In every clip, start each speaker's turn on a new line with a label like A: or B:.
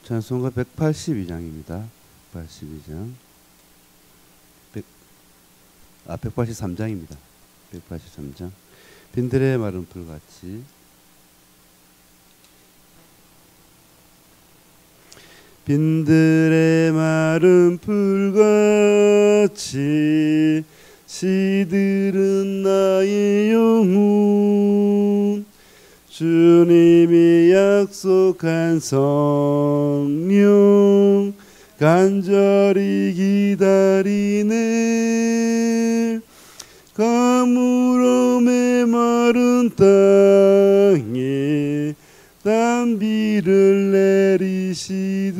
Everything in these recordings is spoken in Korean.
A: 찬송가 182장입니다. 182장. 183장입니다. 183장. 빈들의 마른 풀같이. 빈들의 마른 풀같이 시들은 나의 영혼, 주님이 약속한 성령 간절히 기다리네. 가물어 메마른 땅에 단비를 내리시듯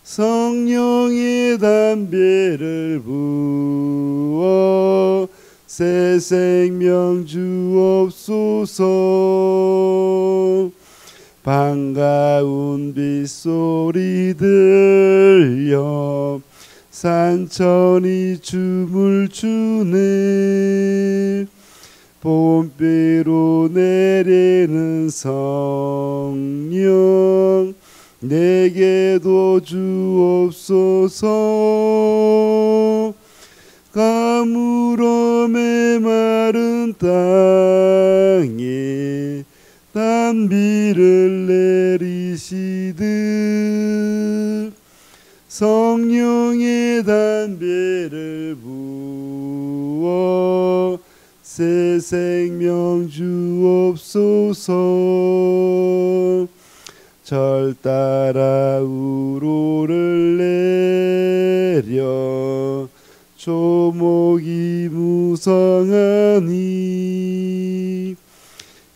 A: 성령의 담배를 부어 새 생명 주옵소서. 반가운 빗소리 들려 산천이 춤을 추네. 봄비로 내리는 성령 내게도 주옵소서. 가물어 메마른 땅에 단비를 내리시듯 성령의 담배를 부어 새 생명 주옵소서. 절 따라 우로를 내려 조목이 무성하니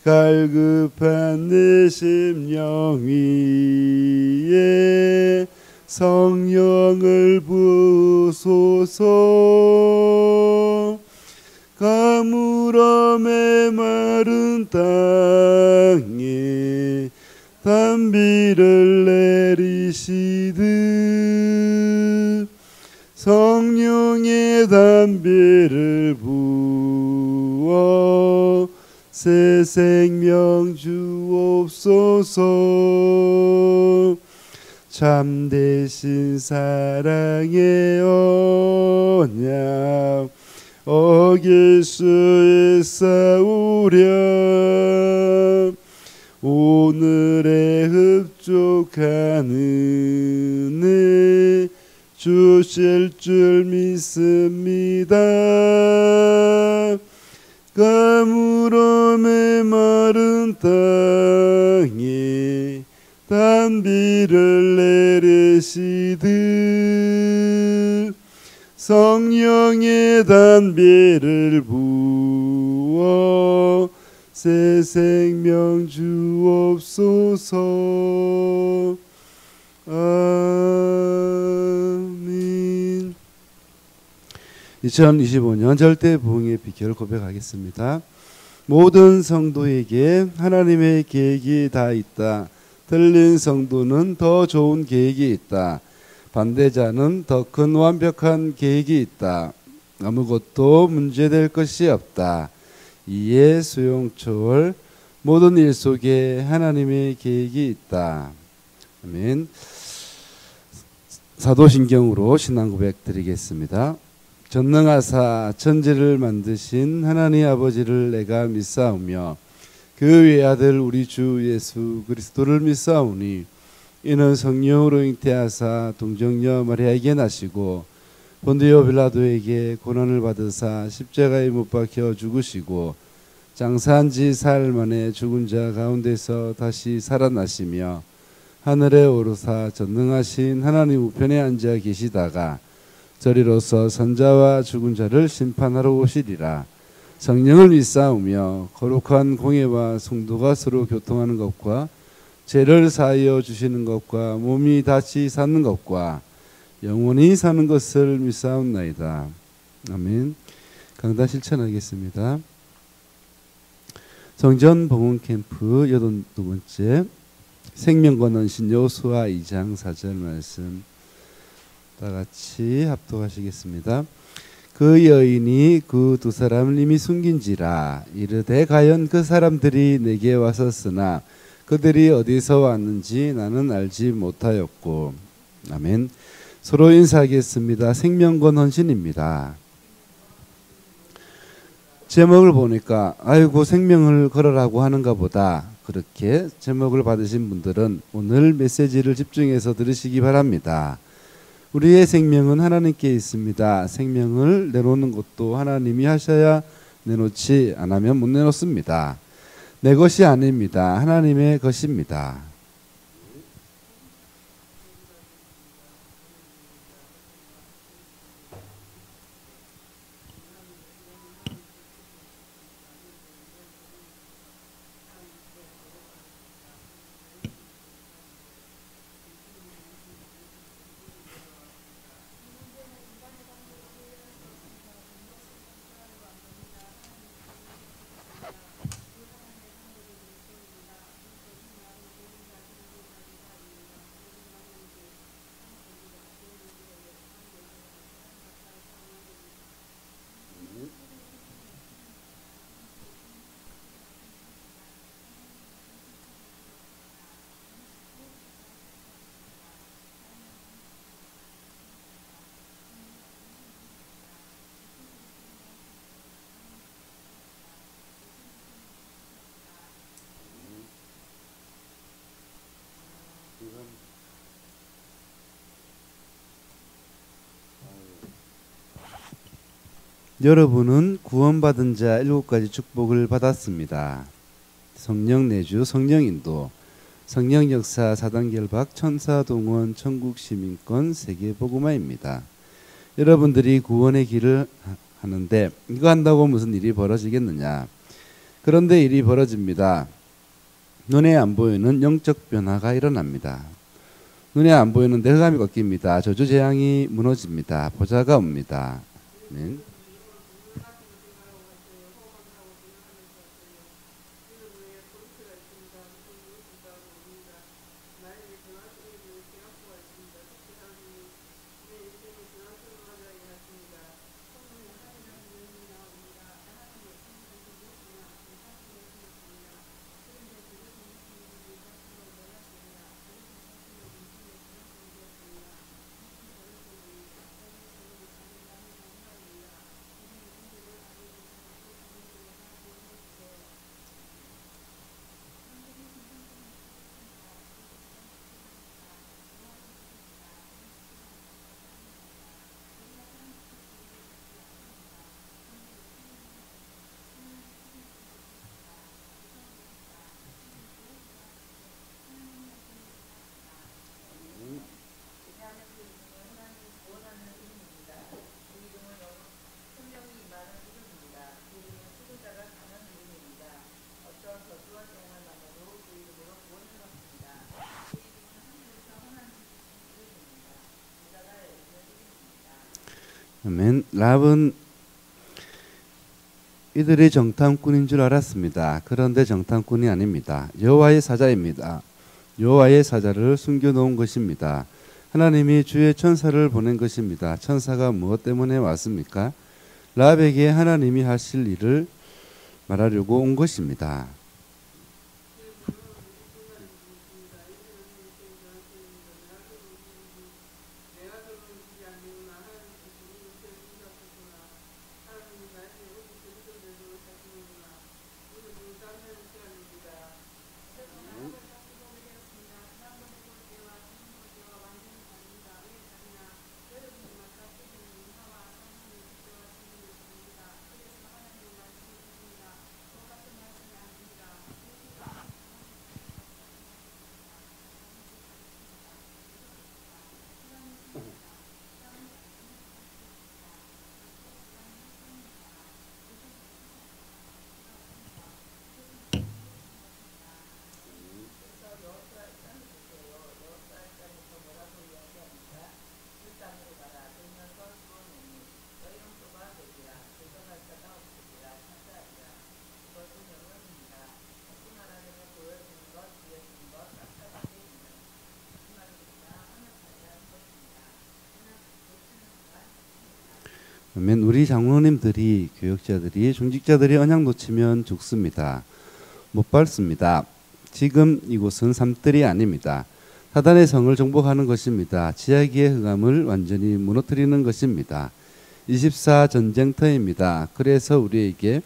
A: 갈급한 내 심령 위에 성령을 부으소서. 가물어 메마른 땅에 단비를 내리시듯 성령의 담배를 부어 새 생명 주옵소서. 참되신 사랑의 언약 어길 수 있사오랴. 오늘의 흡족한 은혜 주실 줄 믿습니다. 가물어 메마른 땅에 단비를 내리시듯 성령의 담배를 부어 새 생명 주옵소서. 아멘. 2025년 절대 부흥의 비결을 고백하겠습니다. 모든 성도에게 하나님의 계획이 다 있다. 틀린 성도는 더 좋은 계획이 있다. 반대자는 더 큰 완벽한 계획이 있다. 아무것도 문제될 것이 없다. 이에 수용초월 모든 일 속에 하나님의 계획이 있다. 아멘. 사도신경으로 신앙 고백 드리겠습니다. 전능하사 천지를 만드신 하나님 아버지를 내가 믿사오며 그 외아들 우리 주 예수 그리스도를 믿사오니 이는 성령으로 잉태하사 동정녀 마리아에게 나시고 본디오 빌라도에게 고난을 받으사 십자가에 못 박혀 죽으시고 장사한 지 사흘 만에 죽은 자 가운데서 다시 살아나시며 하늘에 오르사 전능하신 하나님 우편에 앉아 계시다가 저리로서 선자와 죽은 자를 심판하러 오시리라. 성령을 믿사오며 거룩한 공예와 성도가 서로 교통하는 것과 죄를 사하여 주시는 것과 몸이 다시 사는 것과 영원히 사는 것을 믿사옵나이다. 아멘. 강단 실천하겠습니다. 성전 봉헌 캠프 82번째 생명과 헌신 여호수아 2장 4절 말씀 다 같이 합독하시겠습니다. 그 여인이 그 두 사람을 이미 숨긴지라 이르되 가연 그 사람들이 내게 왔었으나 그들이 어디서 왔는지 나는 알지 못하였고. 아멘. 서로 인사하겠습니다. 생명권 헌신입니다. 제목을 보니까 아이고 생명을 걸으라고 하는가 보다, 그렇게 제목을 받으신 분들은 오늘 메시지를 집중해서 들으시기 바랍니다. 우리의 생명은 하나님께 있습니다. 생명을 내놓는 것도 하나님이 하셔야 내놓지 않으면 못 내놓습니다. 내 것이 아닙니다. 하나님의 것입니다. 여러분은 구원받은 자 7가지 축복을 받았습니다. 성령 내주, 성령 인도, 성령 역사, 사단 결박, 천사 동원, 천국 시민권, 세계 복음화입니다. 여러분들이 구원의 길을 하는데 이거 한다고 무슨 일이 벌어지겠느냐? 그런데 일이 벌어집니다. 눈에 안 보이는 영적 변화가 일어납니다. 눈에 안 보이는데 흑암이 꺾입니다. 저주 재앙이 무너집니다. 보좌가 옵니다. 네. 아멘. 랍은 이들이 정탐꾼인 줄 알았습니다. 그런데 정탐꾼이 아닙니다. 여호와의 사자입니다. 여호와의 사자를 숨겨놓은 것입니다. 하나님이 주의 천사를 보낸 것입니다. 천사가 무엇 때문에 왔습니까? 랍에게 하나님이 하실 일을 말하려고 온 것입니다. 그러면 우리 장로님들이, 교역자들이, 중직자들이 언약 놓치면 죽습니다. 못 밟습니다. 지금 이곳은 삼뜰이 아닙니다. 사단의 성을 정복하는 것입니다. 지하기의 흑암을 완전히 무너뜨리는 것입니다. 24 전쟁터입니다. 그래서 우리에게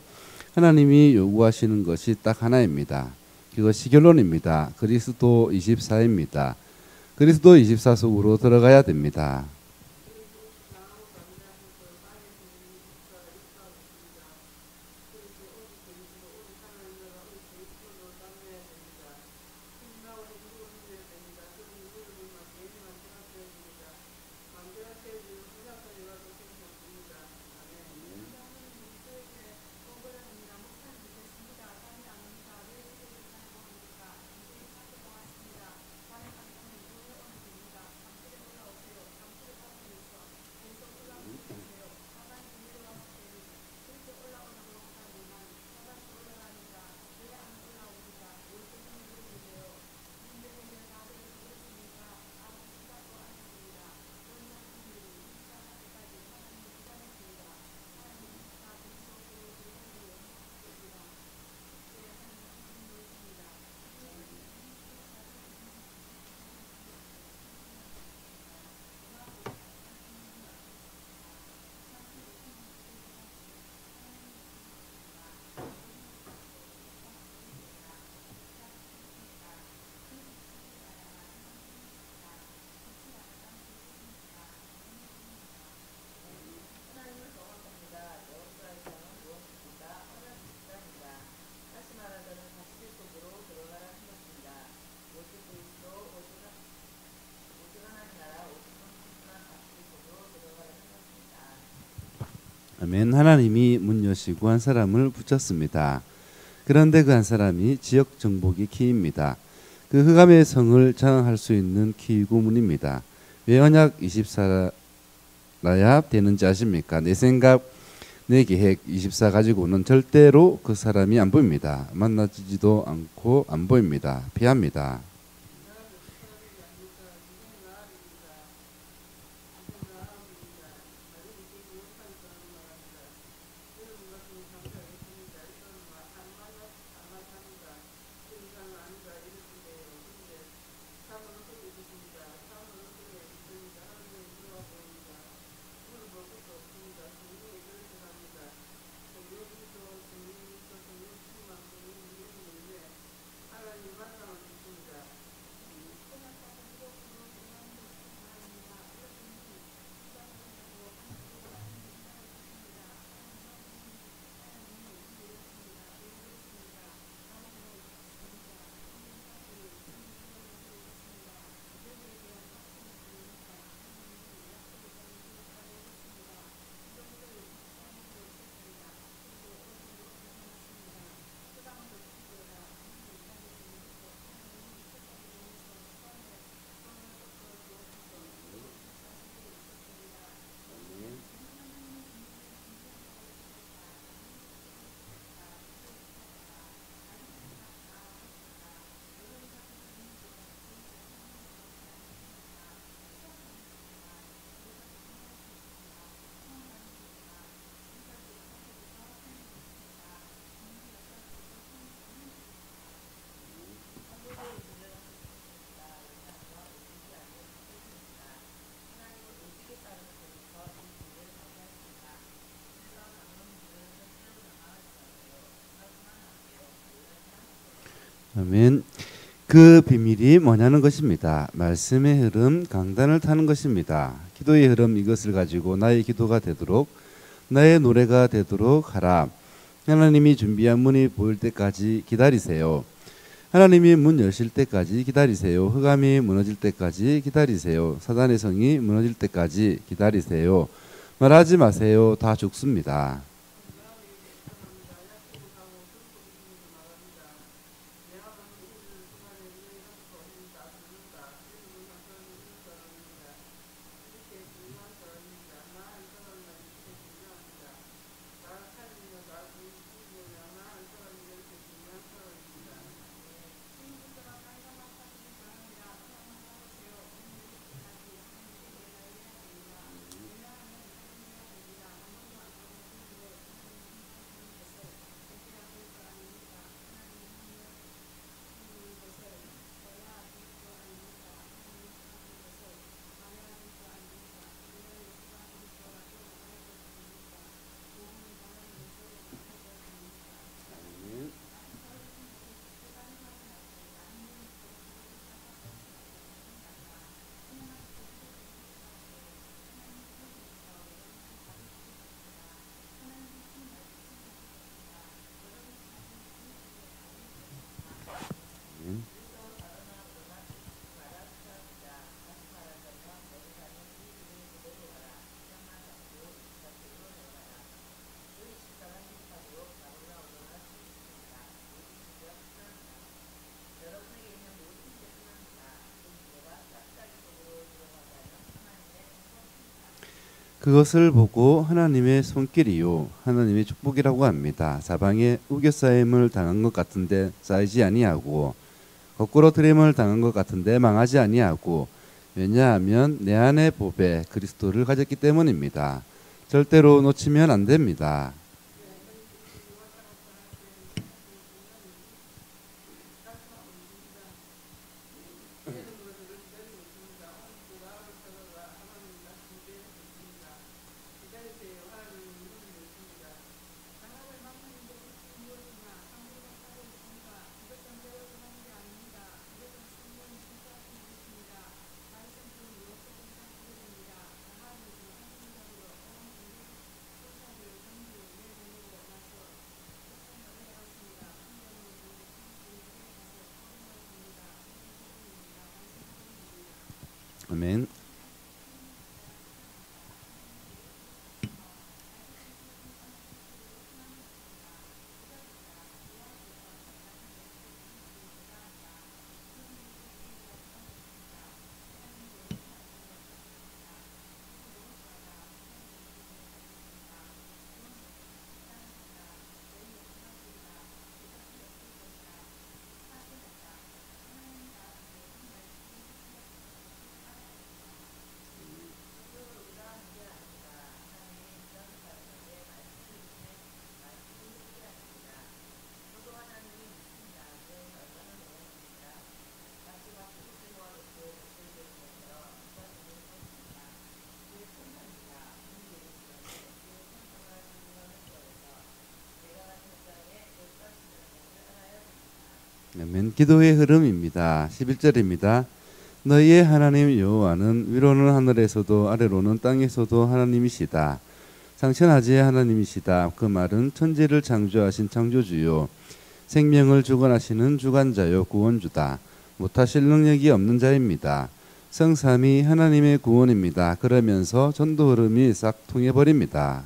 A: 하나님이 요구하시는 것이 딱 하나입니다. 그것이 결론입니다. 그리스도 24입니다. 그리스도 24 속으로 들어가야 됩니다. 아멘. 하나님이 문 여시고 한 사람을 붙였습니다. 그런데 그 한 사람이 지역 정복이 키입니다. 그 흑암의 성을 장악할 수 있는 키구문입니다. 왜 언약 24라야 되는지 아십니까? 내 생각, 내 계획 24 가지고는 절대로 그 사람이 안 보입니다. 만나지도 않고 안 보입니다. 피합니다. 아멘. 그 비밀이 뭐냐는 것입니다. 말씀의 흐름, 강단을 타는 것입니다. 기도의 흐름, 이것을 가지고 나의 기도가 되도록, 나의 노래가 되도록 하라. 하나님이 준비한 문이 보일 때까지 기다리세요. 하나님이 문 여실 때까지 기다리세요. 흑암이 무너질 때까지 기다리세요. 사단의 성이 무너질 때까지 기다리세요. 말하지 마세요. 다 죽습니다. 그것을 보고 하나님의 손길이요 하나님의 축복이라고 합니다. 사방에 우겨싸임을 당한 것 같은데 쌓이지 아니하고 거꾸로 트림을 당한 것 같은데 망하지 아니하고 왜냐하면 내 안의 보배 그리스도를 가졌기 때문입니다. 절대로 놓치면 안 됩니다. 아멘. 아멘. 기도의 흐름입니다. 11절입니다. 너희의 하나님 여호와는 위로는 하늘에서도 아래로는 땅에서도 하나님이시다. 상천하지의 하나님이시다. 그 말은 천지를 창조하신 창조주요 생명을 주관하시는 주관자요 구원주다. 못하실 능력이 없는 자입니다. 성삼위 하나님의 구원입니다. 그러면서 전도 흐름이 싹 통해버립니다.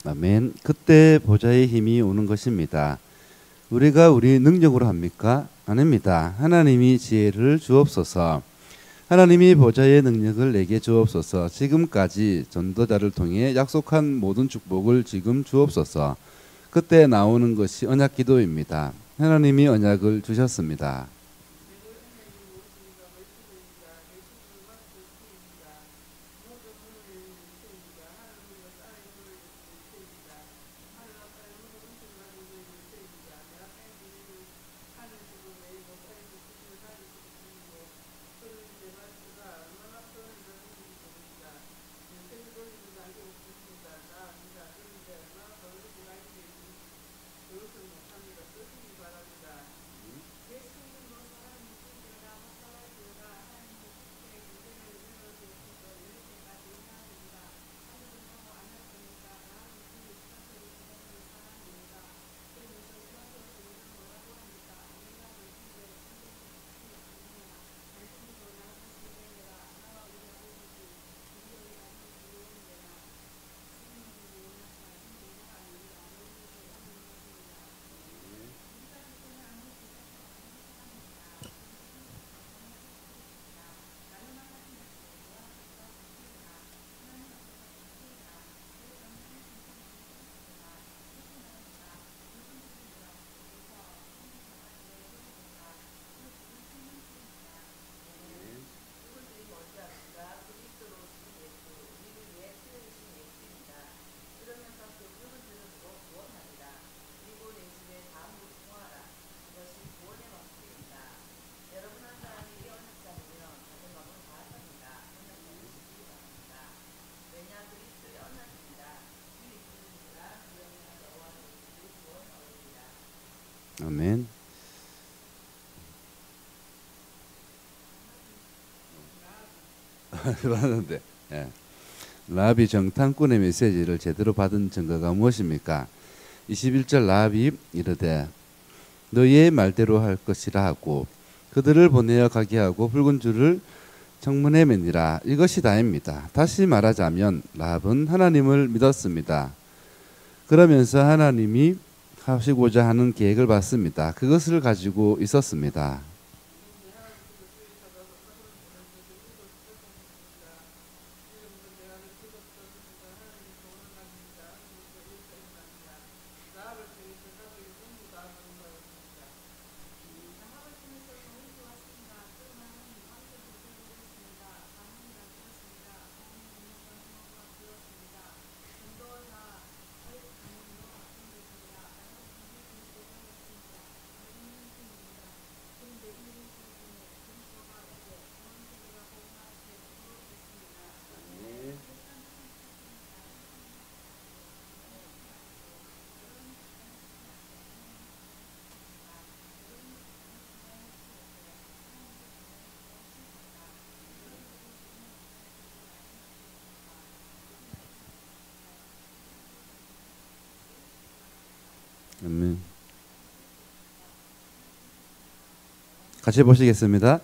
A: 아멘. 그때 보좌의 힘이 오는 것입니다. 우리가 우리 능력으로 합니까? 아닙니다. 하나님이 지혜를 주옵소서. 하나님이 보좌의 능력을 내게 주옵소서. 지금까지 전도자를 통해 약속한 모든 축복을 지금 주옵소서. 그때 나오는 것이 언약 기도입니다. 하나님이 언약을 주셨습니다. 받았는데, 예. 라합이 정탐꾼의 메시지를 제대로 받은 증거가 무엇입니까? 21절 라합이 이르되 너희의 말대로 할 것이라 하고 그들을 보내어 가게 하고 붉은 줄을 청문에 매니라. 이것이 다입니다. 다시 말하자면 라합은 하나님을 믿었습니다. 그러면서 하나님이 하시고자 하는 계획을 봤습니다. 그것을 가지고 있었습니다. 아멘. 같이 보시겠습니다.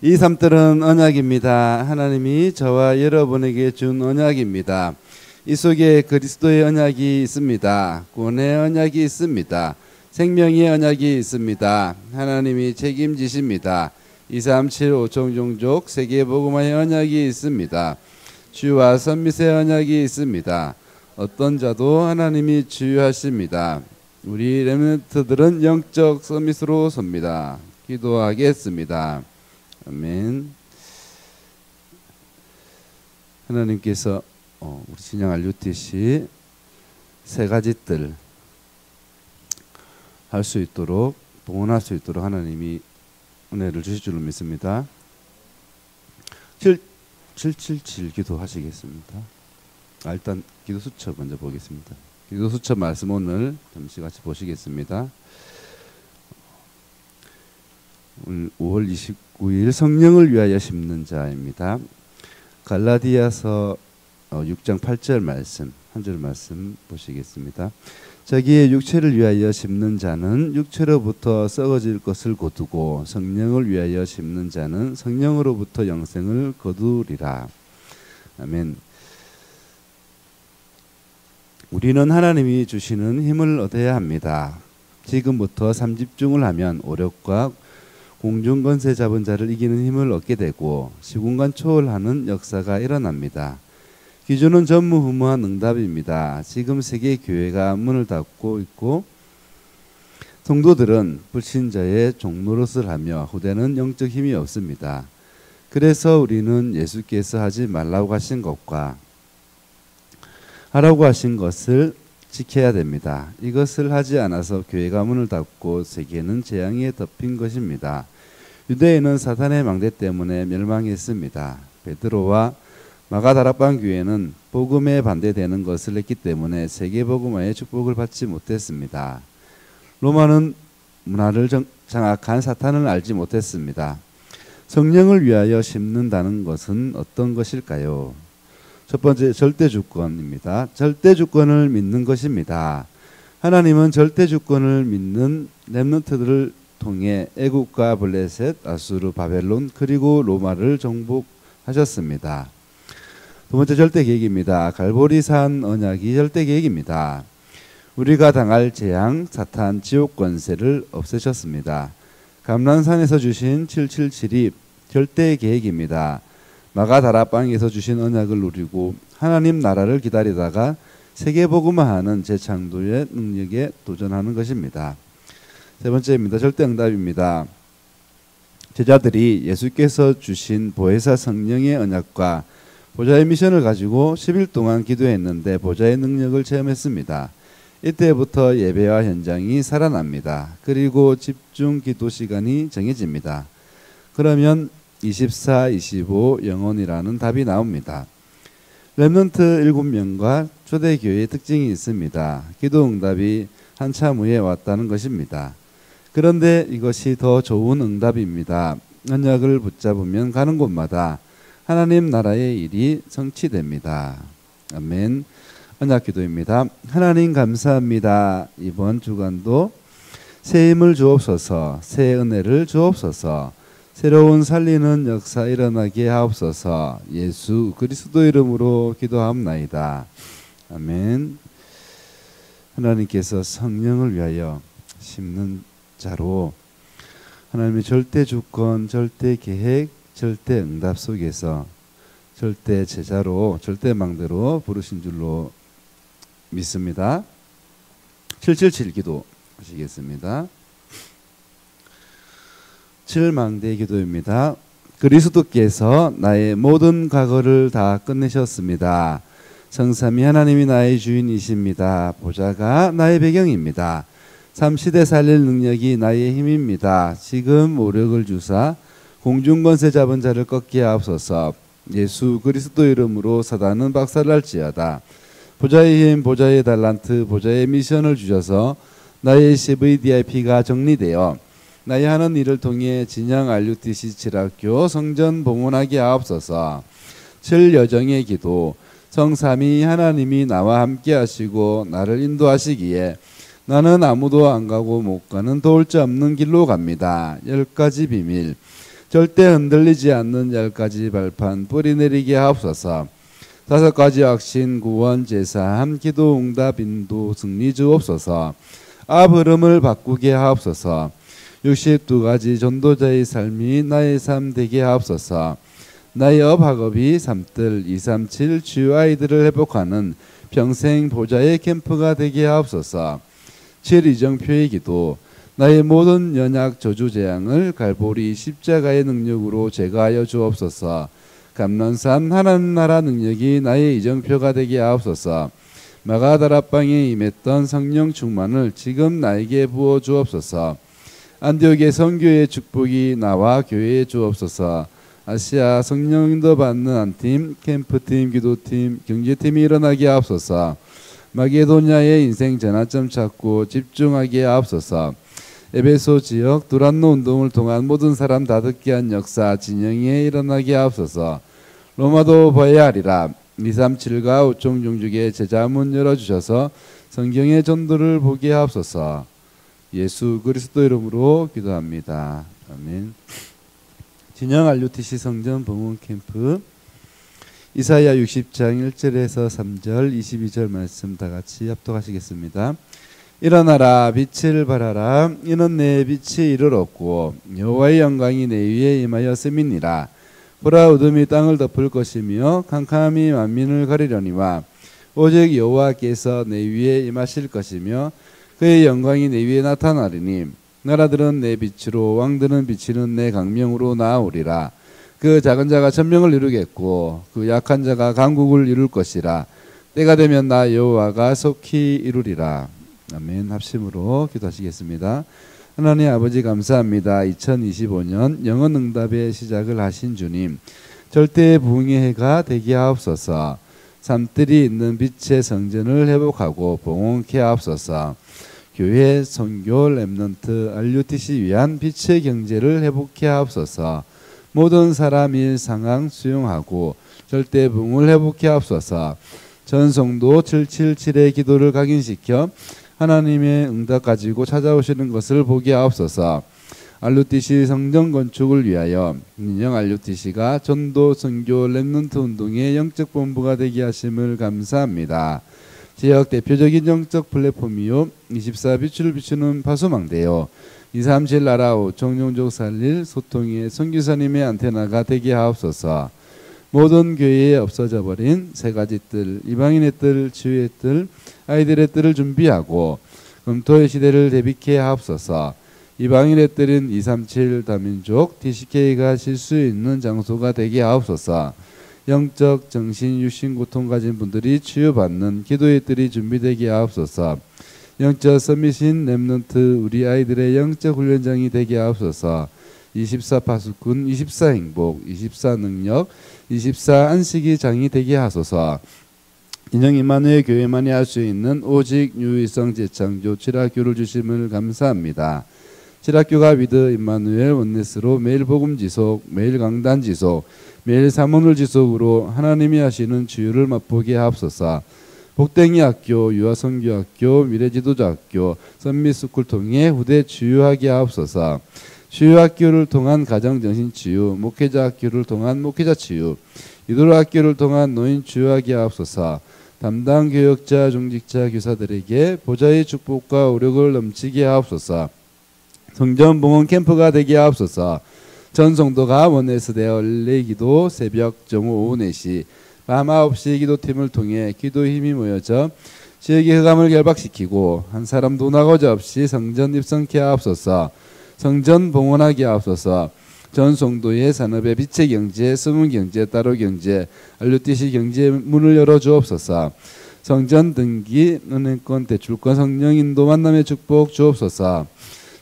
A: 이 삶들은 언약입니다. 하나님이 저와 여러분에게 준 언약입니다. 이 속에 그리스도의 언약이 있습니다. 구원의 언약이 있습니다. 생명의 언약이 있습니다. 하나님이 책임지십니다. 237 5천 종족 세계복음화의 언약이 있습니다. 주와 선미의 언약이 있습니다. 어떤 자도 하나님이 치유하십니다. 우리 렘넌트들은 영적 서밋으로 섭니다. 기도하겠습니다. 아멘. 하나님께서 우리 진영 RUTC 세 가지 뜰 할 수 있도록 봉헌할 수 있도록 하나님이 은혜를 주실 줄로 믿습니다. 777 기도하시겠습니다. 일단 기도 수첩 먼저 보겠습니다. 기도 수첩 말씀 오늘 잠시 같이 보시겠습니다. 오늘 5월 29일 성령을 위하여 심는 자입니다. 갈라디아서 6장 8절 말씀, 한 절 말씀 보시겠습니다. 자기의 육체를 위하여 심는 자는 육체로부터 썩어질 것을 거두고 성령을 위하여 심는 자는 성령으로부터 영생을 거두리라. 아멘. 우리는 하나님이 주시는 힘을 얻어야 합니다. 지금부터 3집중을 하면 오력과 공중권세 잡은 자를 이기는 힘을 얻게 되고 시공간 초월하는 역사가 일어납니다. 기준은 전무후무한 응답입니다. 지금 세계 교회가 문을 닫고 있고 성도들은 불신자의 종노릇을 하며 후대는 영적 힘이 없습니다. 그래서 우리는 예수께서 하지 말라고 하신 것과 하라고 하신 것을 지켜야 됩니다. 이것을 하지 않아서 교회가 문을 닫고 세계는 재앙에 덮인 것입니다. 유대인은 사탄의 망대 때문에 멸망했습니다. 베드로와 마가다락방 교회는 복음에 반대되는 것을 했기 때문에 세계복음화의 축복을 받지 못했습니다. 로마는 문화를 장악한 사탄을 알지 못했습니다. 성령을 위하여 심는다는 것은 어떤 것일까요? 첫 번째 절대주권입니다. 절대주권을 믿는 것입니다. 하나님은 절대주권을 믿는 렘넌트들을 통해 애국과 블레셋, 아수르, 바벨론 그리고 로마를 정복하셨습니다. 두 번째 절대계획입니다. 갈보리산 언약이 절대계획입니다. 우리가 당할 재앙, 사탄, 지옥 권세를 없애셨습니다. 감람산에서 주신 777이 절대계획입니다. 마가다락방에서 주신 언약을 누리고 하나님 나라를 기다리다가 세계복음화하는 재창조의 능력에 도전하는 것입니다. 세 번째입니다. 절대응답입니다. 제자들이 예수께서 주신 보혜사 성령의 언약과 보좌의 미션을 가지고 10일 동안 기도했는데 보좌의 능력을 체험했습니다. 이때부터 예배와 현장이 살아납니다. 그리고 집중 기도 시간이 정해집니다. 그러면 24, 25 영혼이라는 답이 나옵니다. 렘넌트 7명과 초대교회의 특징이 있습니다. 기도 응답이 한참 후에 왔다는 것입니다. 그런데 이것이 더 좋은 응답입니다. 언약을 붙잡으면 가는 곳마다 하나님 나라의 일이 성취됩니다. 아멘. 언약 기도입니다. 하나님 감사합니다. 이번 주간도 새 힘을 주옵소서, 새 은혜를 주옵소서, 새로운 살리는 역사 일어나게 하옵소서. 예수 그리스도 이름으로 기도하옵나이다. 아멘. 하나님께서 성령을 위하여 심는 자로 하나님의 절대 주권, 절대 계획, 절대 응답 속에서 절대 제자로, 절대 망대로 부르신 줄로 믿습니다. 777 기도 하시겠습니다. 7망대 기도입니다. 그리스도께서 나의 모든 과거를 다 끝내셨습니다. 성삼위 하나님이 나의 주인이십니다. 보좌가 나의 배경입니다. 삼시대 살릴 능력이 나의 힘입니다. 지금 오력을 주사 공중권세 잡은 자를 꺾게 하옵소서. 예수 그리스도 이름으로 사단은 박살날지어다. 보좌의 힘, 보좌의 달란트, 보좌의 미션을 주셔서 나의 CVDIP가 정리되어 나의 하는 일을 통해 진영 RUTC 칠학교 성전 봉헌하게 하옵소서. 7여정의 기도. 성삼위 하나님이 나와 함께 하시고 나를 인도하시기에 나는 아무도 안 가고 못 가는 도울 자 없는 길로 갑니다. 10가지 비밀. 절대 흔들리지 않는 10가지 발판 뿌리 내리게 하옵소서. 5가지 확신, 구원, 제사함, 기도, 응답, 인도, 승리 주옵소서. 앞 흐름을 바꾸게 하옵소서. 62가지 전도자의 삶이 나의 삶 되게 하옵소서. 나의 업학업이 3뜰 237 주요 아이들을 회복하는 평생 보좌의 캠프가 되게 하옵소서. 7 이정표의 기도. 나의 모든 연약 저주 재앙을 갈보리 십자가의 능력으로 제거하여 주옵소서. 감난산 하나님 나라 능력이 나의 이정표가 되게 하옵소서. 마가다락방에 임했던 성령 충만을 지금 나에게 부어 주옵소서. 안디옥의 선교의 축복이 나와 교회에 주옵소서. 아시아 성령 인도 받는 한 팀, 캠프팀, 기도팀, 경제팀이 일어나게 하옵소서. 마게도냐의 인생 전환점 찾고 집중하게 하옵소서. 에베소 지역 두란노 운동을 통한 모든 사람 다 듣게 한 역사 진영에 일어나게 하옵소서. 로마도 봐야 하리라. 237가 5종 종족의 제자문 열어주셔서 성경의 전도를 보게 하옵소서. 예수 그리스도 이름으로 기도합니다. 아멘. 진영 RUTC 성전 봉헌 캠프 이사야 60장 1절에서 3절 22절 말씀 다 같이 합독하시겠습니다. 일어나라 빛을 발하라 이는 내 빛이 이르렀고 여호와의 영광이 내 위에 임하였음이니라. 보라 어둠이 땅을 덮을 것이며 캄캄이 만민을 가리려니와 오직 여호와께서 내 위에 임하실 것이며 그의 영광이 내 위에 나타나리니 나라들은 내 빛으로 왕들은 비치는 내 강명으로 나아오리라. 그 작은 자가 천명을 이루겠고 그 약한 자가 강국을 이룰 것이라. 때가 되면 나 여호와가 속히 이루리라. 아멘. 합심으로 기도하시겠습니다. 하나님 아버지 감사합니다. 2025년 영원 응답의 시작을 하신 주님, 절대 부흥의 해가 되게 하옵소서. 삶들이 있는 빛의 성전을 회복하고 봉헌케 하옵소서. 교회, 선교, 렘넌트, RUTC 위한 빛의 경제를 회복케 하옵소서. 모든 사람, 일, 상황 수용하고 절대 부흥을 회복케 하옵소서. 전성도 777의 기도를 각인시켜 하나님의 응답 가지고 찾아오시는 것을 보게 하옵소서. RUTC 성전 건축을 위하여 인형 RUTC가 전도, 선교, 렘넌트 운동의 영적 본부가 되게 하심을 감사합니다. 지역 대표적인 영적 플랫폼이요 24빛을 비추는 파수망대요 237 나라 5종 종족 살릴 소통의 선교사님의 안테나가 되게 하옵소서. 모든 교회에 없어져 버린 세 가지 뜰, 이방인의 뜰, 치유의 뜰, 아이들의 뜰을 준비하고 금토의 시대를 대비케 하옵소서. 이방인의 뜰인 237 다민족 TCK가 쉴 수 있는 장소가 되게 하옵소서. 영적, 정신, 육신 고통 가진 분들이 치유받는 기도의 뜰이 준비되게 하옵소서. 영적 서밋인 렘넌트 우리 아이들의 영적 훈련장이 되게 하옵소서. 24 파수꾼, 24 행복, 24 능력, 24 안식이 장이 되게 하소서. 인형 임마누엘 교회만이 할 수 있는 오직 유의성 재창조 칠학교를 주심을 감사합니다. 칠학교가 위드 임마누엘 원네스로 매일 복음 지속, 매일 강단 지속, 매일 사문을 지속으로 하나님이 하시는 주유를 맛보게 하옵소서. 복댕이 학교, 유아선교학교, 미래지도자학교, 썬미스쿨 통해 후대 주유하게 하옵소서. 주유학교를 통한 가정정신치유, 목회자학교를 통한 목회자치유, 이도로학교를 통한 노인 주유하게 하옵소서. 담당 교역자, 중직자, 교사들에게 보좌의 축복과 오력을 넘치게 하옵소서. 성전 봉헌 캠프가 되게 하옵소서. 전 성도가 원에서 되어 기도 새벽, 정오, 오후 4시, 밤 9시 기도팀을 통해 기도 힘이 모여져 지역의 흑암을 결박시키고 한 사람도 나고자 없이 성전 입성케 하옵소서. 성전 봉헌하게 하옵소서. 전 성도의 산업의 빛의 경제, 숨은 경제, 따로 경제, RUTC 경제 문을 열어 주옵소서. 성전 등기, 은행권, 대출권, 성령 인도 만남의 축복 주옵소서.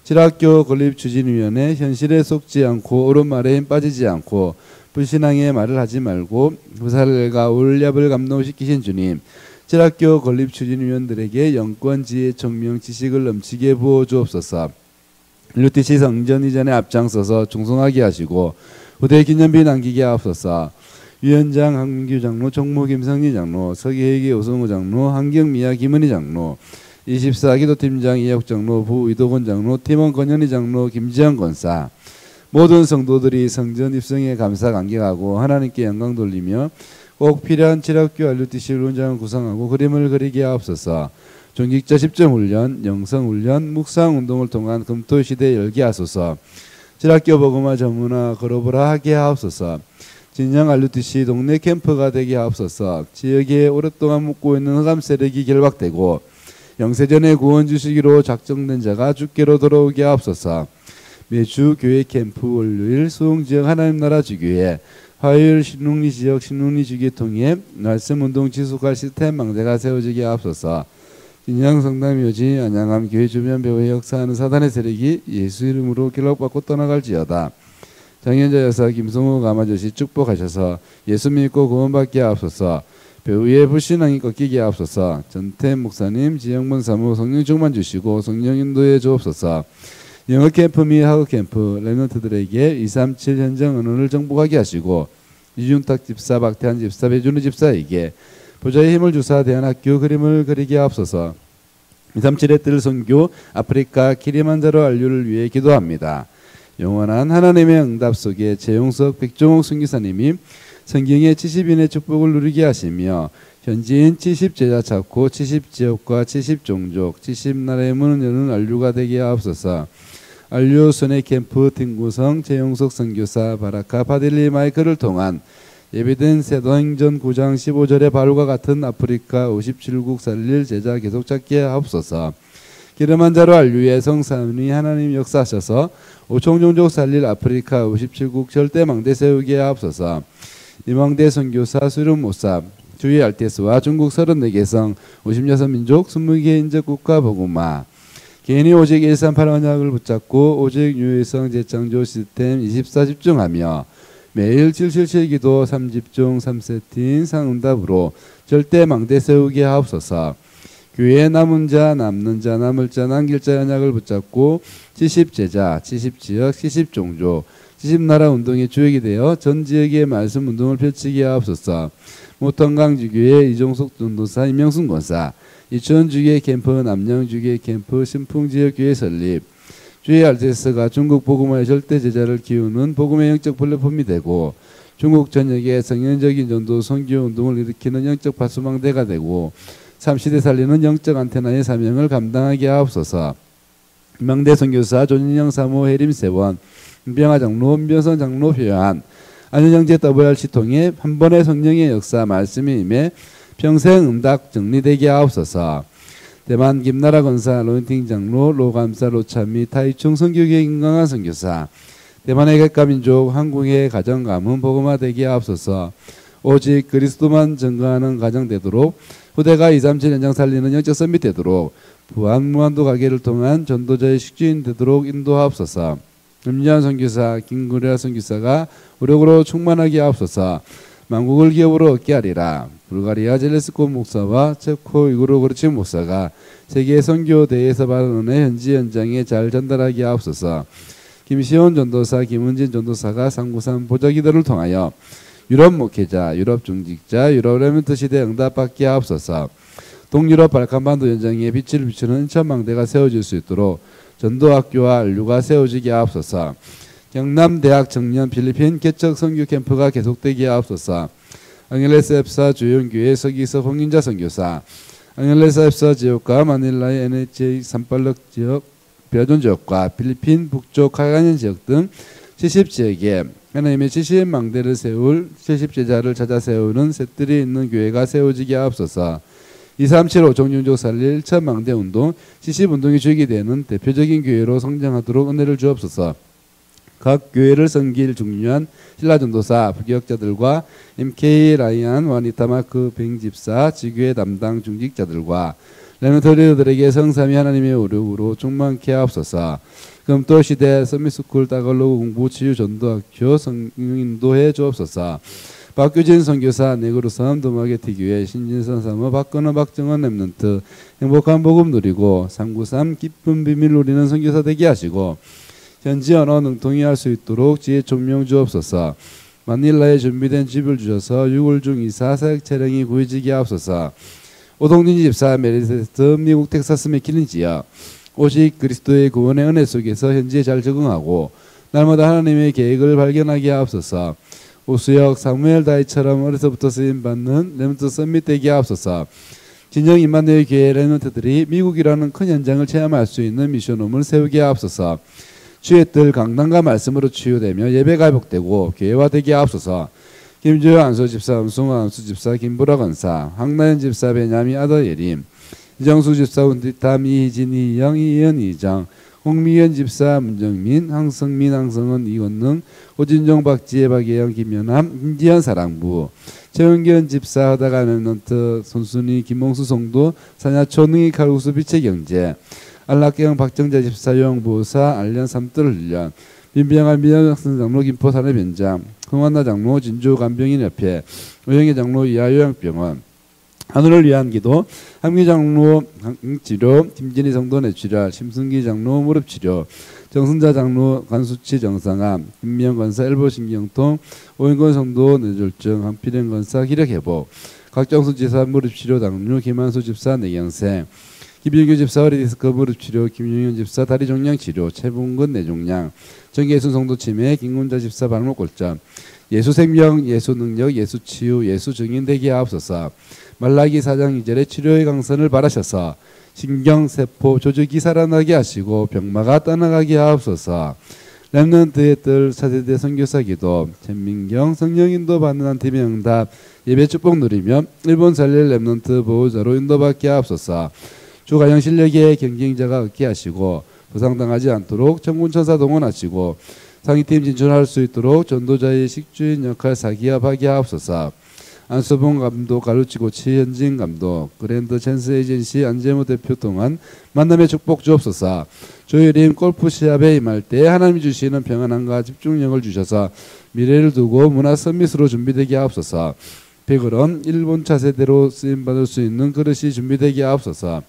A: 칠학교 건립추진위원회 현실에 속지 않고 옳은 말에 힘 빠지지 않고 불신앙의 말을 하지 말고 부살과 올яб을 감동시키신 주님, 칠학교 건립추진위원들에게 영권, 지혜, 총명, 지식을 넘치게 부어 주옵소서. RUTC 성전 이전에 앞장서서 충성하게 하시고 후대 기념비 남기게 하옵소서. 위원장 한민규 장로, 총무 김성희 장로, 서기회계 오성우 장로, 한경미야 김은희 장로, 24 기도팀장 이혁 장로, 부 이도건 장로, 팀원 권현희 장로, 김지영 권사, 모든 성도들이 성전 입성에 감사 감격하고 하나님께 영광 돌리며 꼭 필요한 칠학교 RUTC 운장을 구성하고 그림을 그리게 하옵소서. 종직자 집중훈련, 영성훈련, 묵상운동을 통한 금토시대 열게 하소서. 칠학교 복음화 전문화 걸어보라 하게 하옵소서. 진영 RUTC 동네 캠프가 되게 하옵소서. 지역에 오랫동안 묵고 있는 흑암 세력이 결박되고 영세전에 구원 주시기로 작정된 자가 주께로 돌아오게 하옵소서. 매주 교회 캠프, 월요일 수흥지역 하나님 나라 주교회, 화요일 신흥리 지역 신흥리 주교회 통해 말씀운동 지속할 시스템 망대가 세워지게 하옵소서. 진양 성남묘지 안양암 교회 주변 배후에 역사하는 사단의 세력이 예수 이름으로 결박받고 떠나갈지어다. 장현자 여사 김성호 가마저씨 축복하셔서 예수 믿고 구원받게 하옵소서. 배후의 불신앙이 꺾이게 하옵소서. 전태 목사님, 지영문 사무 성령 충만 주시고 성령 인도해 주옵소서. 영어 캠프 및 학업 캠프 랩런트들에게 237 현장 언어를 정복하게 하시고 이중탁 집사, 박태한 집사, 배준우 집사에게 보좌의 힘을 주사 대안학교 그림을 그리게 하옵소서. 237의 뜰 선교 아프리카 키리만자로 안류를 위해 기도합니다. 영원한 하나님의 응답 속에 재용석 백종옥 선교사님이 성경의 70인의 축복을 누리게 하시며 현지인 70제자 찾고 70지역과 70종족 70나라의 문을 여는 안류가 되게 하옵소서. 안류 순회 캠프 팀구성 재용석 선교사 바라카 파딜리 마이크를 통한 예비된 세도행전 9장 15절의 바울과 같은 아프리카 57국 살릴 제자 계속 찾게 하옵소서. 기름한 자로 안류의 성삼위 하나님 역사하셔서 오총종족 살릴 아프리카 57국 절대 망대 세우게 하옵소서. 이망대 선교사 수륜모사 주의 알테스와 중국 34개성 56민족 20개 인접국가 복음화 개인이 오직 138 언약을 붙잡고 오직 유일성 재창조 시스템 24 집중하며 매일 777 기도 3집중 3세팅 상응답으로 절대 망대 세우게 하옵소서. 교회에 남은 자, 남는 자, 남을 자, 남길 자 언약을 붙잡고 70제자, 70지역, 70종족, 70나라 운동의 주역이 되어 전 지역의 말씀 운동을 펼치게 하옵소서. 모통강주교회 이종석 전도사, 임명순 권사, 이천주교회 캠프, 남양주교회 캠프, 신풍지역교회 설립, 주의 알테스가 중국 복음화의 절대 제자를 키우는 복음의 영적 플랫폼이 되고 중국 전역에 성현적인 전도 선교 운동을 일으키는 영적 파수망대가 되고 3시대 살리는 영적 안테나의 사명을 감당하게 하옵소서. 망대 선교사 조진영 사모 해림세원 임병하 장로 임병선 장로 표현 안현영제 WRC 통해 한 번의 성령의 역사 말씀이 임해 평생 응답 정리되게 하옵소서. 대만 김나라 권사 로인팅 장로 로감사 로참미 타이충 선교계 인강한 선교사 대만의 객가민족 한국의 가정가문 복음화 되게 하옵소서. 오직 그리스도만 증거하는 가정 되도록 후대가 237 현장 살리는 영적 선비 되도록 무한도 가게를 통한 전도자의 식주인 되도록 인도하옵소서. 김유한 선교사 김구려 선교사가 오력으로 충만하게 하옵소서. 만국을 기업으로 얻게 하리라. 불가리아 젤레스코 목사와 체코 이구르 고르치 목사가 세계 선교 대회에서 받은 은혜 현지 현장에 잘 전달하게 하옵소서. 김시온 전도사, 김은진 전도사가 393 보좌기도를 통하여 유럽 목회자, 유럽 중직자, 유럽 레멘트 시대 응답받게 하옵소서. 동유럽 발칸반도 현장에 빛을 비추는 천망대가 세워질 수 있도록 전도학교와 안류가 세워지게 하옵소서. 경남대학 청년 필리핀 개척 선교 캠프가 계속되게 하옵소서. 앙헬레스 앱사 주연교회 서기서 홍인자 선교사, 앙헬레스 앱사 지역과 마닐라의 NHA 산발럭 지역, 비아존 지역과 필리핀 북쪽 카가년 지역 등 70지역에 하나님의 70망대를 세울 70제자를 찾아 세우는 셋들이 있는 교회가 세워지게 하옵소서. 2375 종륜족 살릴 천망대 운동 70운동이 주역이 되는 대표적인 교회로 성장하도록 은혜를 주옵소서. 각 교회를 섬길 중요한 신라전도사, 부교역자들과 MK 라이안 와니타마크 뱅집사, 지교회 담당 중직자들과 레멘트 리더들에게 성삼위 하나님의 오력으로 충만케 하옵소서. 금토시대 서밋스쿨 따갈로 공부 치유 전도학교 성인도해 주옵소서. 박규진 선교사, 네그루섬 도마게티교회, 신진선 사모, 박건호 박정원 랩런트 행복한 복음 누리고 393 기쁜 비밀 누리는 선교사 되게 하시고 현지 언어 능통히 할 수 있도록 지혜 총명 주옵소서. 마닐라에 준비된 집을 주셔서 6월 중 이사 사역 차량이 구해지게 하옵소서. 오동진 집사 메리세스 미국 텍사스 맥킬린 지역 오직 그리스도의 구원의 은혜 속에서 현지에 잘 적응하고 날마다 하나님의 계획을 발견하게 하옵소서. 오수역 사무엘 다이처럼 어려서부터 쓰임받는 레멘트 썸밋 되게 하옵소서. 진정 임마누엘 교회 레멘트들이 미국이라는 큰 현장을 체험할 수 있는 미션홈을 세우게 하옵소서. 주의 뜰 강단과 말씀으로 치유되며 예배가 회복되고 교회화되게 하옵소서. 김주호 안소 집사, 음승호 안수 집사, 김보라 권사, 황나연 집사, 베냐미 아더 예림, 이정수 집사, 운디탐, 이희진, 이영, 이현, 이정, 홍미연 집사, 문정민, 황성민, 황성은, 이건능, 오진종, 박지혜, 박예영, 김연함, 김지현 사랑부, 최은견 집사, 하다가 랩런트, 손순이, 김홍수 성도, 산야초, 능이 칼국수, 빛의 경제, 안락경, 박정자 집사, 요영보사, 알련 삼뜰 훈련, 민병한 미영학생 장로, 김포 산업현장, 흥환나 장로, 진주 간병인협회, 오영애 장로, 이하요양병원, 하늘을 위한 기도, 함기 장로 치료, 김진희 성도 뇌출혈, 심승기 장로 무릎 치료, 정승자 장로 간수치 정상암, 김미영 권사 엘보 신경통, 오인권 성도 뇌졸중, 한필행 권사 기력 회복, 각정수 지사 무릎 치료 당뇨, 김한수 집사 뇌경색, 김일규 집사 허리 디스크 무릎 치료, 김용현 집사 다리 종양 치료, 최봉근 뇌종양, 정계순 성도 치매, 김군자 집사 발목 골절, 예수 생명, 예수 능력, 예수 치유, 예수 증인 되게 하옵소서. 말라기 4장 2절에 치료의 강선을 바라셔서 신경, 세포, 조직이 살아나게 하시고 병마가 떠나가게 하옵소서. 랩런트의 뜰 4세대 선교사 기도,陈민경 성령 인도 받는 한 팀의 응답, 예배 축복 누리며 일본 살릴 랩런트 보호자로 인도받게 하옵소서. 주 가정 실력의 경쟁자가 얻게 하시고 부상당하지 않도록 천군천사 동원하시고 상위팀 진출할 수 있도록 전도자의 식주인 역할 사기업하게 하옵소서. 안수봉 감독, 가루치고 치현진 감독, 그랜드 챈스 에이전시 안재무 대표 동안 만남의 축복 주옵소서. 조혜림 골프 시합에 임할 때 하나님이 주시는 평안함과 집중력을 주셔서 미래를 두고 문화 서밋으로 준비되게 하옵소서. 백을원 일본 차세대로 쓰임받을 수 있는 그릇이 준비되게 하옵소서.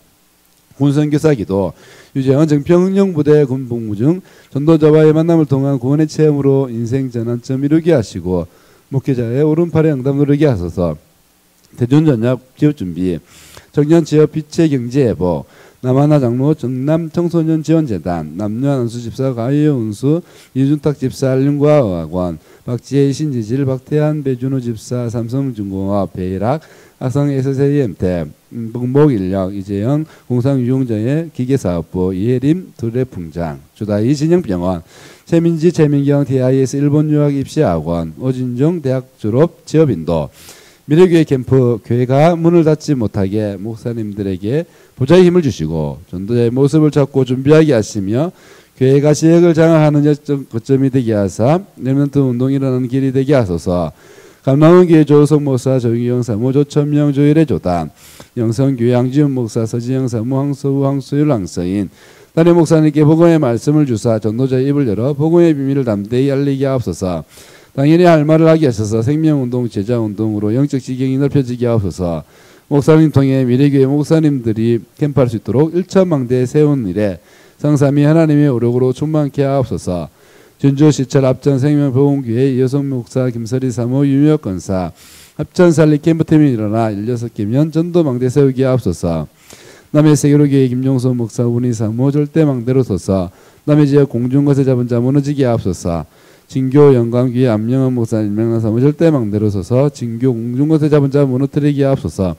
A: 군선교사 기도, 유재원 정평영부대 군복무 중 전도자와의 만남을 통한 구원의 체험으로 인생 전환점 이루게 하시고 목회자의 오른팔에 응답 누르게 하소서. 대전전략 기업준비, 청년 지역 빛의 경제 회복, 남하나 장로 정남 청소년 지원재단, 남녀 안수집사 가이어 운수, 이준탁 집사 한림과 의학원, 박지혜 신지질, 박태한 배준호 집사 삼성중공업 배일학, 아성 SSAM택, 북목인력 이재영 공상유용자의 기계사업부, 이혜림 두레풍장, 주다희 진영병원, 최민지 최민경 TIS 일본 유학 입시학원, 오진종 대학 졸업 취업인도, 미래교회 캠프, 교회가 문을 닫지 못하게 목사님들에게 보좌의 힘을 주시고 전도자의 모습을 찾고 준비하게 하시며 교회가 지역을 장악하는 거점이 되게 하사 랩런트 운동이 일어나는 길이 되게 하소서. 감남원 교회 조성 목사 조기영 사무 조천명 조일의 조단, 영성교회 양지훈 목사 서지영 사무 황소우 황소율 황서인, 담임 목사님께 복음의 말씀을 주사 전도자의 입을 열어 복음의 비밀을 담대히 알리게 하옵소서. 당연히 할 말을 하게 하셔서 생명운동, 제자운동으로 영적 지경이 넓혀지게 하옵소서. 목사님 통해 미래교회 목사님들이 캠프할 수 있도록 1차 망대 세운 일에 성삼위 하나님의 오력으로 충만케 하옵소서. 준주 시철 합전 생명보험교회 여성 목사 김설희 사모 유명 권사 합전 살리 캠프팀이 일어나 16개면 전도 망대 세우게 하옵소서. 남해 세계로교회 김종선 목사 운이 사모 절대 망대로 서서 남해 지역 공중거세 잡은 자 무너지게 하옵소서. 진교 영광교회 암영원 목사 일명한 사모 절대 망대로 서서 진교 공중거세 잡은 자 무너뜨리게 하옵소서.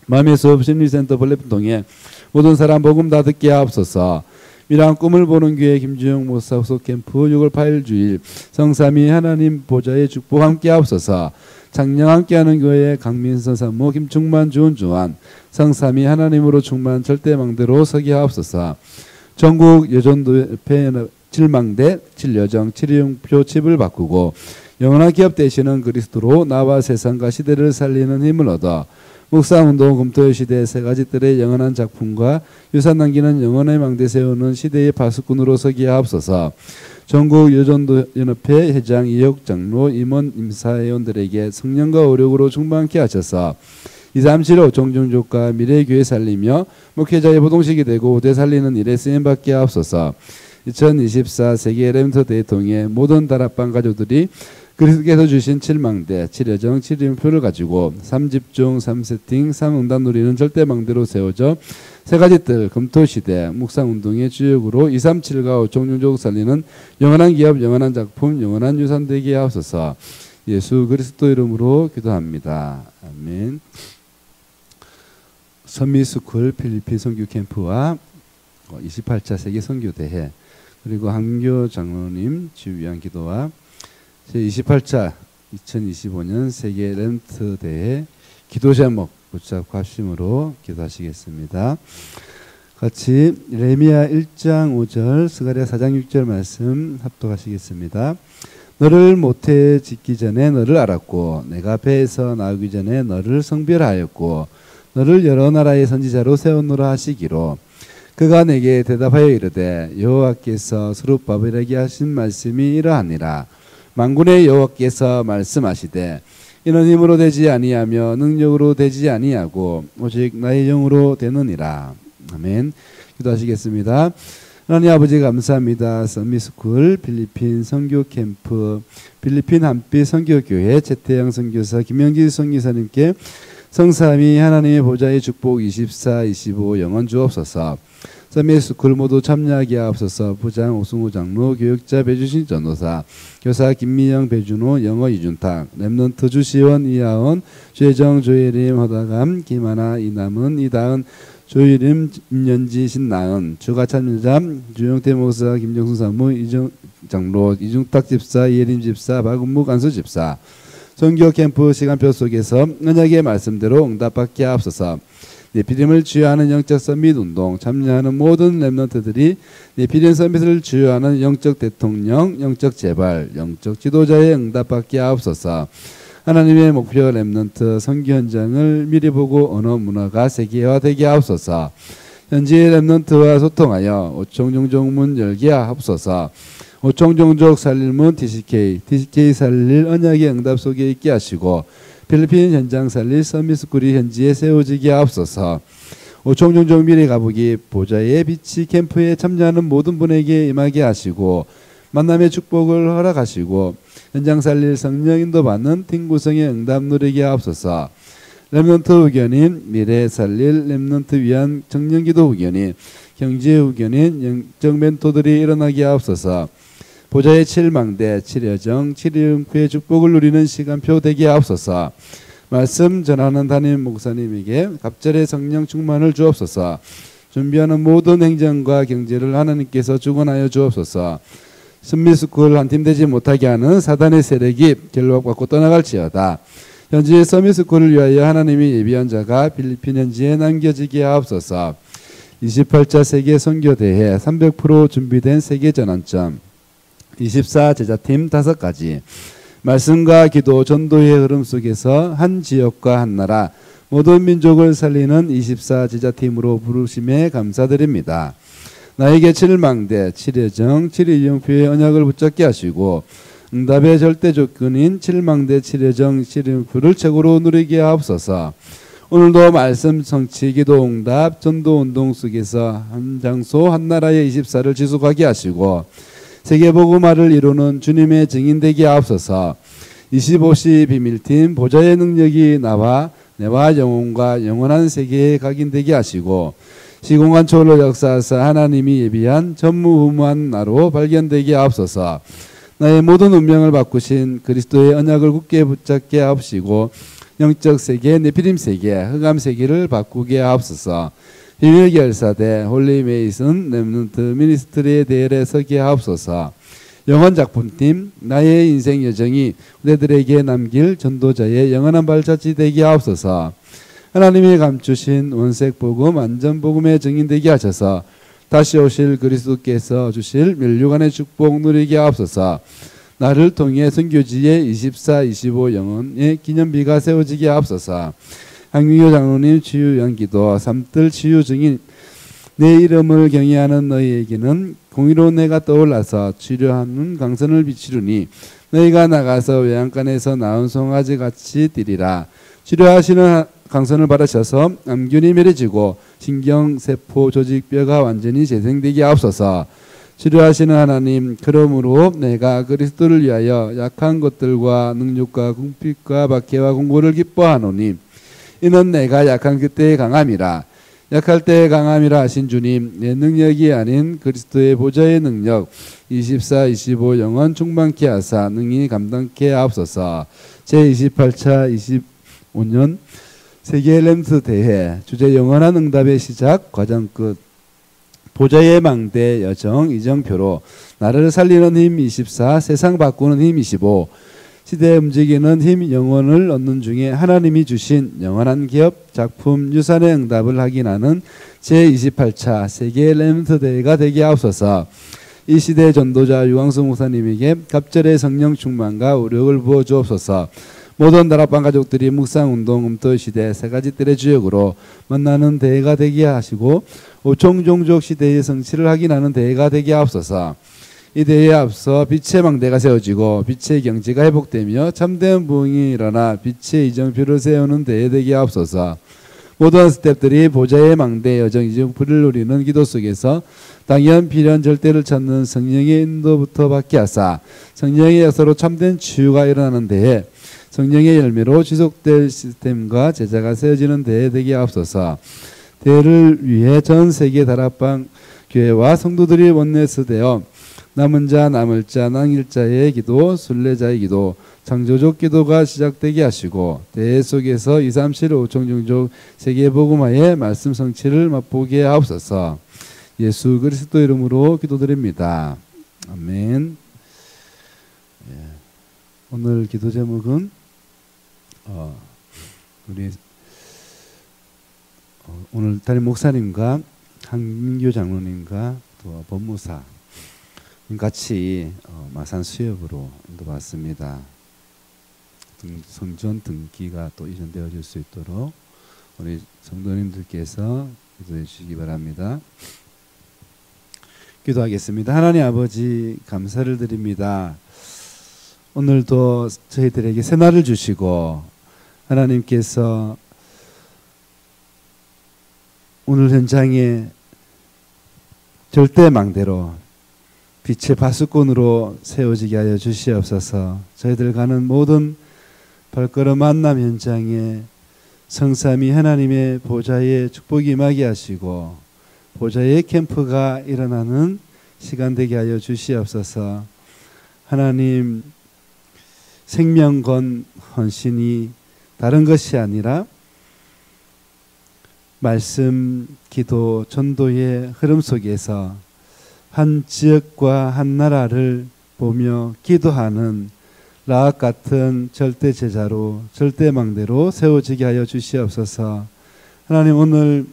A: 마음의 수업 심리센터 플랫폼 통해 모든 사람 복음 다 듣게 하옵소서. 미랑 꿈을 보는 교회 김주영 목사 후속 캠프 6월 8일 주일 성삼위 하나님 보좌의 축복 함께 하옵소서. 작년 함께하는 교회 강민선 사모 김충만 주은주한 성삼위 하나님으로 충만 절대망대로 서게 하옵소서. 전국 여전도협회 7망대 7여정 7이용표 칩을 바꾸고 영원한 기업 되시는 그리스도로 나와 세상과 시대를 살리는 힘을 얻어 목사운동 금토의 시대 세 가지 뜰의 영원한 작품과 유산 남기는 영원의 망대 세우는 시대의 파수꾼으로 서게 하옵소서. 전국 여전도연합회 회장 이혁 장로 임원 임사회원들에게 성령과 오력으로 충만케 하셔서 237호 종종족과 미래교회 살리며 목회자의 보동식이 되고 대 살리는 일에 쓰임받게 하옵소서. 2024 세계 렘터 대통의 모든 다락방 가족들이 그리스도께서 주신 7망대, 7여정, 7인표를 가지고 3집중, 3세팅, 3응답 누리는 절대망대로 세워져 세 가지 뜰, 금토시대, 묵상운동의 주역으로 237과 5총종족 살리는 영원한 기업, 영원한 작품, 영원한 유산 되게 하옵소서. 예수 그리스도 이름으로 기도합니다. 아멘. 선미스쿨 필리핀 선교 캠프와 28차 세계 선교대회 그리고 한교 장로님 주의 위한 기도와 제28차 2025년 세계 렌트 대회 기도 제목 붙잡고 합심으로 기도하시겠습니다. 같이 레미야 1장 5절 스가랴 4장 6절 말씀 합독하시겠습니다. 너를 모태에 짓기 전에 너를 알았고 내가 배에서 나오기 전에 너를 성별하였고 너를 여러 나라의 선지자로 세우노라 하시기로 그가 내게 대답하여 이르되 여호와께서 스룹바벨에게 하신 말씀이 이러하니라. 만군의 여호와께서 말씀하시되 이는 힘으로 되지 아니하며 능력으로 되지 아니하고 오직 나의 영으로 되느니라. 아멘. 기도하시겠습니다. 하나님 아버지 감사합니다. 선미스쿨 필리핀 선교 캠프 필리핀 한빛 선교교회 최태영 선교사 김영길 선교사님께 성삼위 하나님의 보좌의 축복 24, 25 영원 주옵소서. 선미스쿨 모두 참여하게 하옵소서. 부장 오승우 장로, 교육자 배주신 전도사, 교사 김미영, 배준호, 영어 이준탁, 랩넌트 주시원, 이하원, 최정, 조예림, 허다감, 김하나, 이남은, 이다은, 조유림, 임연지, 신나은, 주가 참여자, 주영태 목사, 김정순 사무, 이정 장로, 이중탁 집사, 이예림 집사, 박은무 간수 집사. 선교 캠프 시간표 속에서 언약의 말씀대로 응답받게 하옵소서. 네피림을 주요하는 영적 서밋 운동 참여하는 모든 랩런트들이 네피림 서밋을 주요하는 영적 대통령, 영적 재발, 영적 지도자의 응답받게 하옵소서. 하나님의 목표 랩런트 선교 현장을 미리 보고 언어 문화가 세계화되게 하옵소서. 현지의 랩런트와 소통하여 오총종족 문 열게 하옵소서. 오총종족 살릴 문 TCK 살릴 언약의 응답 속에 있게 하시고 필리핀 현장 살릴 선미스쿨이 현지에 세워지게 하옵소서. 오총종족 미래 가보기 보좌의 빛이 캠프에 참여하는 모든 분에게 임하게 하시고 만남의 축복을 허락하시고 현장 살릴 성령 인도받는 팀 구성의 응답 누리게 하옵소서. 랩런트 의견인 미래 살릴 랩런트 위한 청년기도 의견인 경제 의견인 영적 멘토들이 일어나게 하옵소서. 보좌의 7망대 7여정 7일음표의 축복을 누리는 시간표 되게 하옵소서. 말씀 전하는 담임 목사님에게 갑절의 성령 충만을 주옵소서. 준비하는 모든 행정과 경제를 하나님께서 주관하여 주옵소서. 선미스쿨 한 팀 되지 못하게 하는 사단의 세력이 결박받고 떠나갈지어다. 현지의 선미스쿨을 위하여 하나님이 예비한 자가 필리핀 현지에 남겨지게 하옵소서. 28차 세계 선교대회 300% 준비된 세계 전환점 24 제자팀 5가지 말씀과 기도 전도의 흐름 속에서 한 지역과 한 나라 모든 민족을 살리는 24 제자팀으로 부르심에 감사드립니다. 나에게 7망대 7여정 7일용표의 언약을 붙잡게 하시고 응답의 절대 조건인 칠망대 칠여정 칠인풀을 최고로 누리게 하옵소서. 오늘도 말씀 성취 기도 응답 전도 운동 속에서 한 장소 한 나라의 24를 지속하게 하시고 세계 복음화를 이루는 주님의 증인 되게 하옵소서. 25시 비밀팀 보좌의 능력이 나와 내와 영혼과 영원한 세계에 각인되게 하시고 시공간 초월로 역사하사 하나님이 예비한 전무후무한 나로 발견되게 하옵소서. 나의 모든 운명을 바꾸신 그리스도의 언약을 굳게 붙잡게 하옵시고 영적 세계, 네피림 세계, 흑암 세계를 바꾸게 하옵소서. 비밀 결사대 홀리 메이슨 렘넌트 미니스트리의 대열에 서게 하옵소서. 영원 작품팀 나의 인생 여정이 후대들에게 남길 전도자의 영원한 발자취 되게 하옵소서. 하나님이 감추신 원색 복음 완전 복음의 증인 되게 하셔서 다시 오실 그리스도께서 주실 면류관의 축복 누리게 하옵소서. 나를 통해 선교지의 24, 25 영혼의 기념비가 세워지게 하옵소서. 한민교 장로님 치유 연기도 삼뜰 치유 증인 내 이름을 경외하는 너희에게는 공의로운 내가 떠올라서 치료하는 강선을 비치르니 너희가 나가서 외양간에서 나온 송아지 같이 뛰리라. 치료하시는 강선을 받으셔서 암균이 멸해지고 신경세포 조직뼈가 완전히 재생되게 하옵소서. 치료하시는 하나님, 그러므로 내가 그리스도를 위하여 약한 것들과 능력과 궁핍과 박해와 공고를 기뻐하노니 이는 내가 약한 그때의 강함이라. 약할 때의 강함이라 하신 주님, 내 능력이 아닌 그리스도의 보좌의 능력 24, 25 영원 충만케 하사 능히 감당케 하옵소서. 제28차 25년 세계 램스 대회 주제 영원한 응답의 시작 과정 끝 보좌의 망대 여정 이정표로 나를 살리는 힘 24 세상 바꾸는 힘 25 시대에 움직이는 힘 영혼을 얻는 중에 하나님이 주신 영원한 기업 작품 유산의 응답을 확인하는 제28차 세계 램스 대회가 되게 하옵소서. 이 시대 전도자 유광수 목사님에게 갑절의 성령 충만과 우력을 부어 주옵소서. 모든 다락방 가족들이 묵상운동 음토 시대 세 가지 뜰의 주역으로 만나는 대회가 되게 하시고 오총종족 시대의 성취를 확인하는 대회가 되게 하옵소서. 이 대회에 앞서 빛의 망대가 세워지고 빛의 경지가 회복되며 참된 부흥이 일어나 빛의 이정표를 세우는 대회 되게 하옵소서. 모든 스태프들이 보좌의 망대 여정 이정표를 누리는 기도 속에서 당연 필연 절대를 찾는 성령의 인도부터 받게 하사 성령의 역사로 참된 치유가 일어나는 대회 성령의 열매로 지속될 시스템과 제자가 세워지는 대회 되게 하옵소서. 대회를 위해 전 세계 다락방 교회와 성도들이 원내스 되어 남은 자 남을 자 남길 자의 기도 순례자의 기도 창조적 기도가 시작되게 하시고 대회 속에서 2, 3, 7, 5총 종족 세계 복음화의 말씀 성취를 맛보게 하옵소서. 예수 그리스도 이름으로 기도드립니다. 아멘. 오늘 기도 제목은 우리 오늘 담임 목사님과 한민교 장로님과 또 법무사 같이 마산 수협으로 인도받습니다. 성전 등기가 또 이전되어질 수 있도록 우리 성도님들께서 기도해 주시기 바랍니다. 기도하겠습니다. 하나님 아버지 감사를 드립니다. 오늘도 저희들에게 새날을 주시고 하나님께서 오늘 현장에 절대망대로 빛의 파수꾼으로 세워지게 하여 주시옵소서. 저희들 가는 모든 발걸음 만남 현장에 성삼위 하나님의 보좌의 축복이 임하게 하시고 보좌의 캠프가 일어나는 시간 되게 하여 주시옵소서. 하나님 생명 건 헌신이 다른 것이 아니라 말씀, 기도, 전도의 흐름 속에서 한 지역과 한 나라를 보며 기도하는 라합 같은 절대 제자로 절대 망대로 세워지게 하여 주시옵소서. 하나님 오늘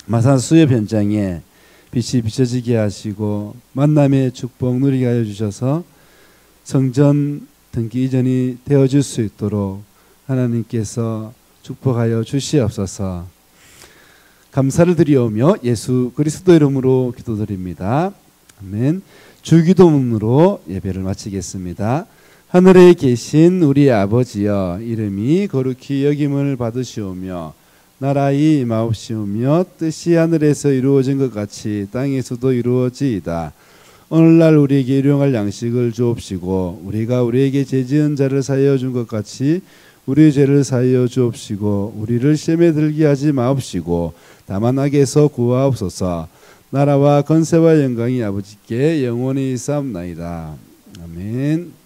A: 마산 수협 현장에 빛이 비춰지게 하시고 만남의 축복 누리게 하여 주셔서 성전 등기 이전이 되어질 수 있도록 하나님께서 축복하여 주시옵소서. 감사를 드리오며 예수 그리스도 이름으로 기도드립니다. 아멘. 주기도문으로 예배를 마치겠습니다. 하늘에 계신 우리 아버지여, 이름이 거룩히 여김을 받으시오며 나라의 임하옵시오며 뜻이 하늘에서 이루어진 것 같이 땅에서도 이루어지이다. 오늘날 우리에게 일용할 양식을 주옵시고 우리가 우리에게 죄지은 자를 사하여 준 것 같이 우리 죄를 사하여 주옵시고 우리를 시험에 들게 하지 마옵시고 다만 악에서 구하옵소서. 나라와 권세와 영광이 아버지께 영원히 있사옵나이다. 아멘.